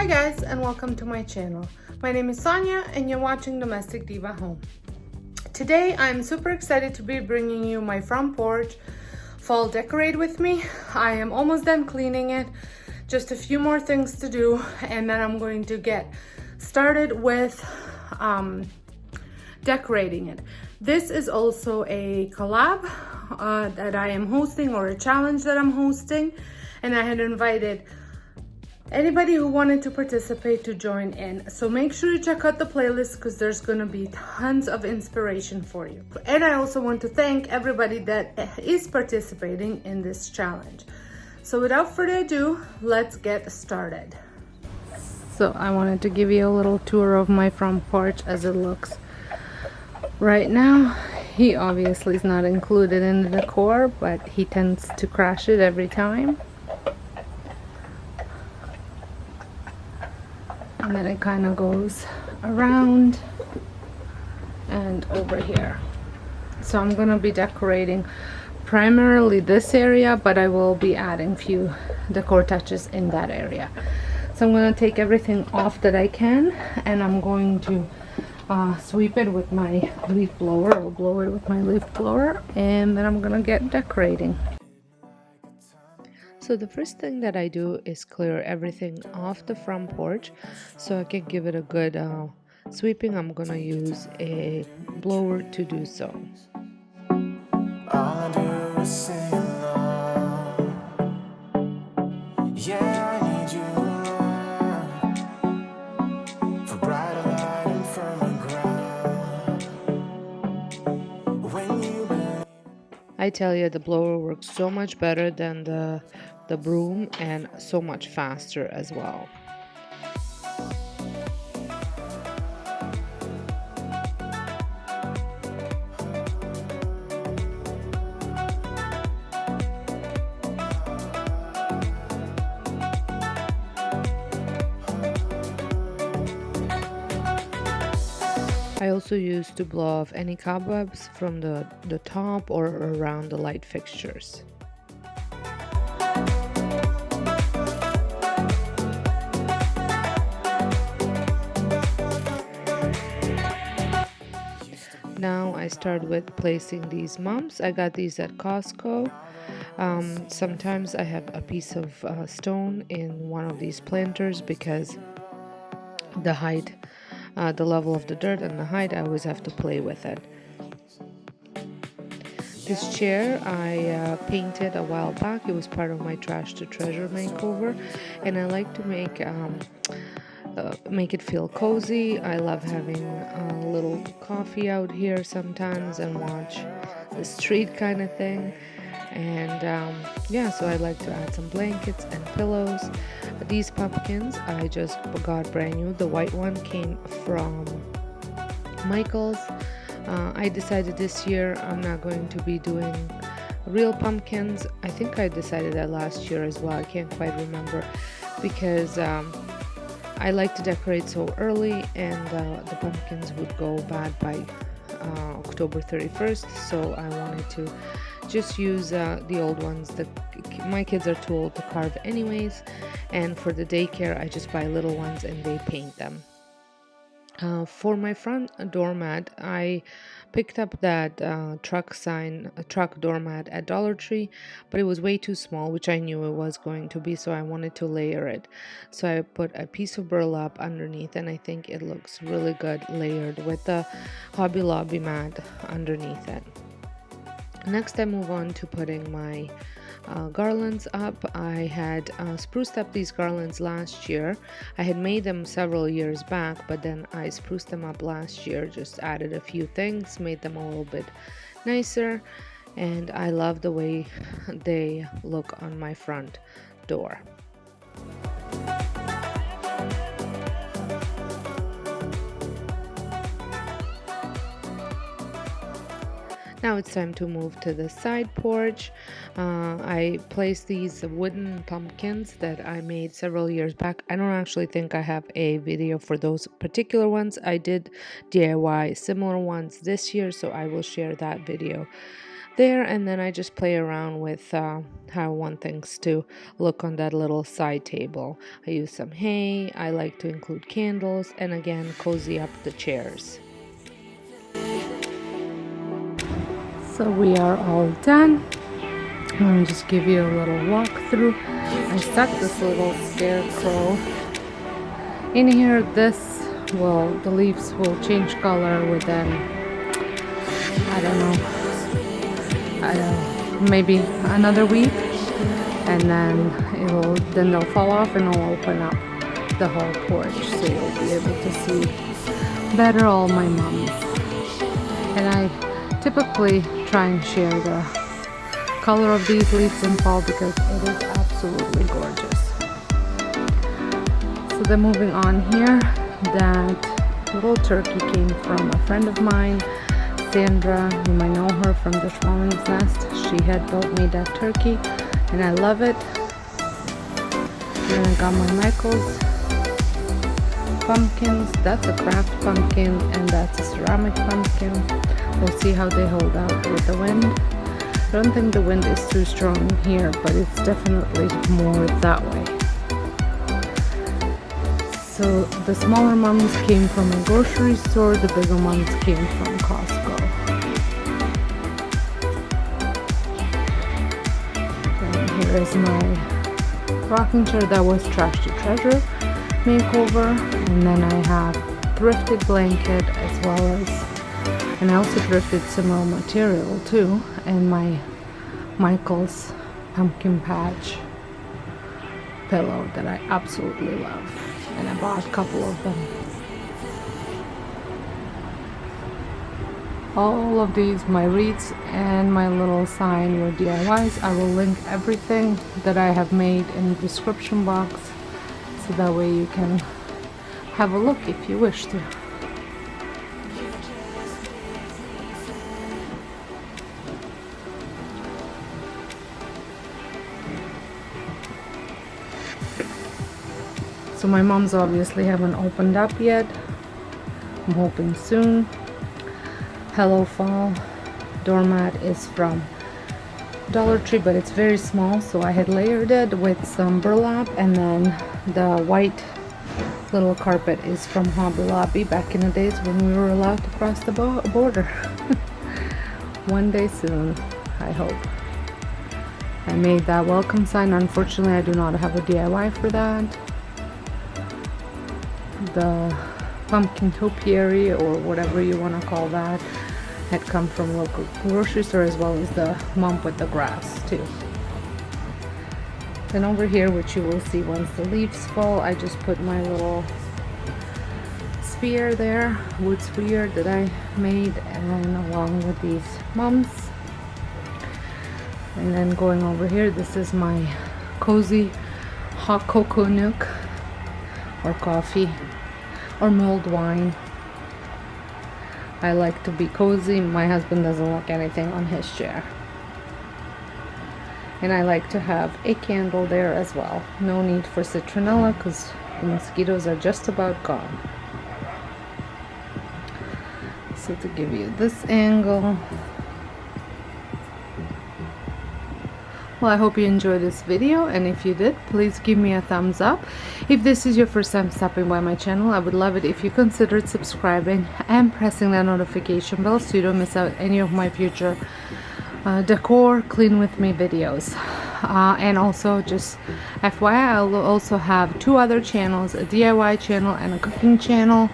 Hi guys, and welcome to my channel. My name is Sonia and you're watching Domestic Diva Home. Today I'm super excited to be bringing you my front porch fall decorate with me. I am almost done cleaning it, just a few more things to do, and then I'm going to get started with decorating it. This is also a collab that I am hosting, or a challenge that I'm hosting, and I had invited anybody who wanted to participate to join in. So make sure you check out the playlist because there's gonna be tons of inspiration for you. And I also want to thank everybody that is participating in this challenge. So without further ado, let's get started. So I wanted to give you a little tour of my front porch as it looks right now. He obviously is not included in the decor, but he tends to crash it every time. And then it kind of goes around and over here. So I'm gonna be decorating primarily this area, but I will be adding few decor touches in that area. So I'm gonna take everything off that I can, and I'm going to sweep it with my leaf blower, or blow it with my leaf blower, and then I'm gonna get decorating. So the first thing that I do is clear everything off the front porch so I can give it a good sweeping. I'm gonna use a blower to do so. All I do is sing along. Yeah, I need you around for brighter light and firmer ground. When you believe, I tell you, the blower works so much better than the broom, and so much faster as well. I also use to blow off any cobwebs from the top or around the light fixtures. Now I start with placing these mums. I got these at Costco. Sometimes I have a piece of stone in one of these planters because the height, the level of the dirt and the height, I always have to play with it. This chair I painted a while back. It was part of my Trash to Treasure makeover, and I like to make it feel cozy. I love having a little coffee out here sometimes and watch the street kind of thing. And yeah, so I like to add some blankets and pillows. These pumpkins I just got brand new. The white one came from Michael's. I decided this year I'm not going to be doing real pumpkins. I think I decided that last year as well. I can't quite remember, because I like to decorate so early, and the pumpkins would go bad by October 31st, so I wanted to just use the old ones. My kids are too old to carve anyways, and for the daycare I just buy little ones and they paint them. For my front doormat, I picked up that truck doormat at Dollar Tree, but it was way too small, which I knew it was going to be, so I wanted to layer it. So I put a piece of burlap underneath, and I think it looks really good layered with the Hobby Lobby mat underneath it. Next, I move on to putting my garlands up. I had spruced up these garlands last year. I had made them several years back, but then I spruced them up last year, just added a few things, made them a little bit nicer, and I love the way they look on my front door. Now it's time to move to the side porch. I placed these wooden pumpkins that I made several years back. I don't actually think I have a video for those particular ones. I did DIY similar ones this year, so I will share that video there, and then I just play around with how I want things to look on that little side table. I use some hay, I like to include candles, and again cozy up the chairs. So we are all done. Let me just give you a little walkthrough. I stuck this little scarecrow in here. The leaves will change color within, I don't know, maybe another week, and then they'll fall off and it'll open up the whole porch, so you'll be able to see better all my mums. And I typically try and share the color of these leaves in fall because it is absolutely gorgeous. So then moving on here, that little turkey came from a friend of mine, Sandra. You might know her from the Schwallen's Nest. She had built me that turkey and I love it. Then I got my Michael's pumpkins. That's a craft pumpkin and that's a ceramic pumpkin. We'll see how they hold out with the wind. I don't think the wind is too strong here, but it's definitely more that way. So the smaller mums came from a grocery store, the bigger mums came from Costco. And here is my rocking chair that was Trash to Treasure Makeover. And then I have thrifted blanket as well as, and I also thrifted some raw material too, and my Michael's pumpkin patch pillow that I absolutely love. And I bought a couple of them. All of these, my wreaths and my little sign were DIYs. I will link everything that I have made in the description box, so that way you can have a look if you wish to. So my mom's obviously haven't opened up yet. I'm hoping soon. Hello Fall doormat is from Dollar Tree, but it's very small, so I had layered it with some burlap, and then the white little carpet is from Hobby Lobby back in the days when we were allowed to cross the border. One day soon, I hope. I made that welcome sign. Unfortunately, I do not have a DIY for that. The pumpkin topiary, or whatever you want to call that, had come from local grocery store, as well as the mop with the grass too. Then over here, which you will see once the leaves fall, I just put my little sphere there, wood sphere that I made, and along with these mums. And then going over here, this is my cozy hot cocoa nook, or coffee, or mulled wine. I like to be cozy. My husband doesn't like anything on his chair. And I like to have a candle there as well. No need for citronella because the mosquitoes are just about gone. So to give you this angle, well, I hope you enjoyed this video, and if you did, please give me a thumbs up. If this is your first time stopping by my channel, I would love it if you considered subscribing and pressing that notification bell so you don't miss out any of my future decor clean with me videos. And also, just FYI, I'll also have two other channels, a DIY channel and a cooking channel.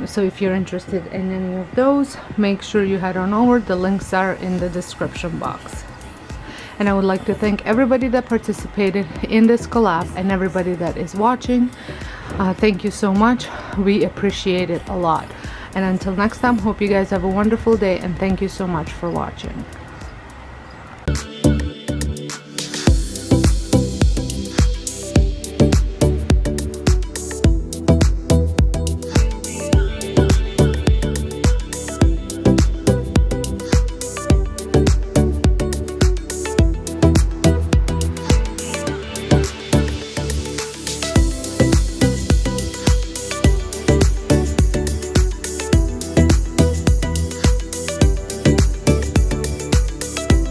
So if you're interested in any of those, make sure you head on over. The links are in the description box. And I would like to thank everybody that participated in this collab and everybody that is watching. Thank you so much. We appreciate it a lot. And until next time, hope you guys have a wonderful day, and thank you so much for watching.